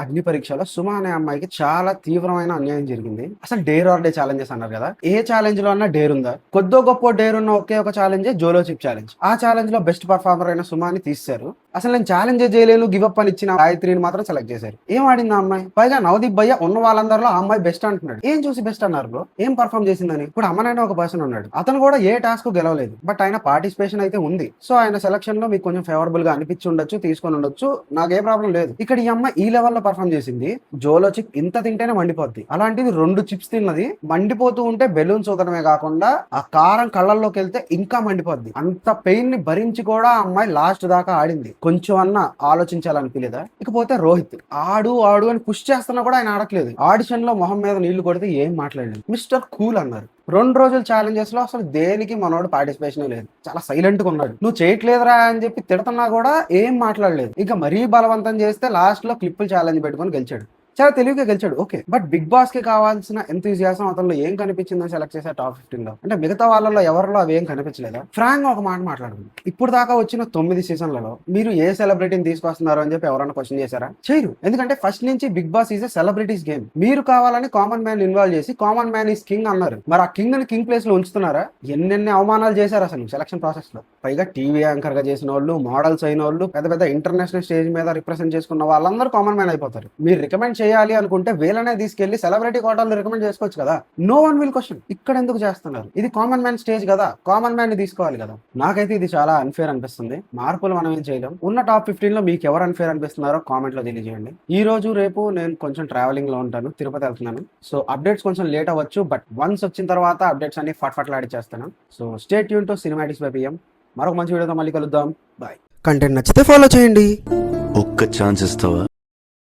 అగ్ని పరీక్షలో సుమ అనే అమ్మాయికి చాలా తీవ్రమైన అన్యాయం జరిగింది. అసలు డేర్ ఆర్ డే ఛాలెంజెస్ అన్నారు కదా, ఏ ఛాలెంజ్ లో అన్నా డేర్ ఉందా? కొద్దో గొప్ప డేర్ ఉన్న ఒకే ఒక ఛాలెంజ్ జోలో చిప్ ఛాలెంజ్. ఆ ఛాలెంజ్ లో బెస్ట్ పర్ఫార్మర్ అయిన సుమాని తీశారు. అసలు నేను ఛాలెంజ్ చేయలేను గివ్ అప్ అని ఇచ్చిన గాయత్రిని మాత్రం సెలెక్ట్ చేశారు. ఏం ఆడింది ఆ అమ్మాయి? పైగా నవదీప్ భయ్య ఉన్న వాళ్ళందరిలో ఆ అమ్మాయి బెస్ట్ అంటున్నాడు. ఏం చూసి బెస్ట్ అన్నారు బ్రో? ఏం పర్ఫార్మ్ చేసిందని? ఇప్పుడు అమ్మనైనా ఒక పర్సన్ ఉన్నాడు, అతను కూడా ఏ టాస్క్ గెలవలేదు, బట్ ఆయన పార్టిసిపేషన్ అయితే ఉంది. సో ఆయన సెలక్షన్ లో మీకు కొంచెం ఫేవరబుల్ గా అనిపించి ఉండొచ్చు, తీసుకొని ఉండొచ్చు, నాకే ప్రాబ్లం లేదు. ఇక్కడ ఈ అమ్మాయి ఈ లెవెల్ లో పర్ఫార్మ్ చేసింది. జోలో చిప్ ఇంత తింటేనే మండిపోద్ది, అలాంటిది 2 చిప్స్ తిన్నది. మండిపోతూ ఉంటే బెలూన్స్ ఊదడమే కాకుండా ఆ కారం కళ్ళల్లోకి వెళ్తే ఇంకా మండిపోద్ది. అంత పెయిన్ ని భరించి కూడా ఆ అమ్మాయి లాస్ట్ దాకా ఆడింది. కొంచెం అన్న ఆలోచించాలనిపించలేదా? ఇకపోతే రోహిత్ ఆడు ఆడు అని పుష్ చేస్తున్నా కూడా ఆయన ఆడట్లేదు. ఆడిషన్ లో మొహం మీద నీళ్లు కొడితే ఏం మాట్లాడలేదు. మిస్టర్ కూల్ అన్నారు. 2 రోజుల ఛాలెంజెస్ లో అసలు దేనికి మనోడు పార్టిసిపేషన్ లేదు, చాలా సైలెంట్ గా ఉన్నాడు. నువ్వు చేయట్లేదురా అని చెప్పి తిడుతున్నా కూడా ఏం మాట్లాడలేదు. ఇక మరీ బలవంతం చేస్తే లాస్ట్ లో క్లిప్పులు ఛాలెంజ్ పెట్టుకొని గెలిచాడు. చాలా తెలివిగా గెలిచాడు, ఓకే. బట్ బిగ్ బాస్ కి కావాల్సిన ఎంతూజియాసం అతనిలో ఏం కనిపించిందని సెలెక్ట్ చేశారు టాప్ 15 లో? అంటే మిగతా వాళ్ళలో ఎవరిలో అవి ఏం కనిపించలేదా? ఫ్రాంక్ ఒక మాట మాట్లాడుకుంది. ఇప్పుడు దాకా వచ్చిన 9 సీజన్లలో మీరు ఏ సెలబ్రిటీని తీసుకొస్తున్నారు అని చెప్పి ఎవరైనా క్వశ్చన్ చేశారా? చేయరు. ఎందుకంటే ఫస్ట్ నుంచి Big Boss is a celebrities game. మీరు కావాలని కామన్ మ్యాన్ ఇన్వాల్వ్ చేసి కామన్ మ్యాన్ ఈస్ కింగ్ అన్నారు. మరి ఆ కింగ్ ని కింగ్ ప్లేస్ లో ఉంచుతున్నారా? ఎన్నెన్ని అవమానాలు చేశారు అసలు సెలక్షన్ ప్రాసెస్ లో. పైగా టీవీ యాంకర్ గా చేసిన వాళ్ళు, మోడల్స్ అయిన వాళ్ళు, పెద్ద పెద్ద ఇంటర్నేషనల్ స్టేజ్ మీద రిప్రజెంట్ చేసుకున్న వాళ్ళందరూ కామన్ మ్యాన్ అయిపోతారు. మీరు రికమెండ్ చేయాలి అనుకుంటే వీళ్ళనే తీసుకెళ్లి సెలబ్రిటీ కోటాలు రికమెండ్ చేసుకోవచ్చు కదా. No one will question. ఇక్కడ ఎందుకు చేస్తున్నారు? ఇది కామన్ మ్యాన్ స్టేజ్ కదా, కామన్ మ్యాన్ ని తీసుకోవాలి కదా. నాకైతే ఇది చాలా అన్ఫేర్ అనిపిస్తుంది. మార్పులు మనం ఏం చేయలేం. ఉన్న టాప్ 15 లో మీకు ఎవరు అన్ఫేర్ అనిపిస్తున్నారో కామెంట్ లో తెలియజేయండి. ఈ రోజు రేపు నేను కొంచెం ట్రావెలింగ్ లో ఉంటాను, తిరుపతి వెళ్తున్నాను. సో అప్డేట్స్ కొంచెం లేట్ అవ్వచ్చు, బట్ వన్స్ వచ్చిన తర్వాత అప్డేట్స్ అన్ని ఫట్ఫట్లాడి చేస్తాను. So stay tune to cinematics by PM. మరొక మంచి వీడియోతో మళ్ళీ కలుద్దాం. బాయ్. కంటెంట్ నచ్చితే ఫాలో చేయండి. ఒక్క ఛాన్స్ ఇస్తావా?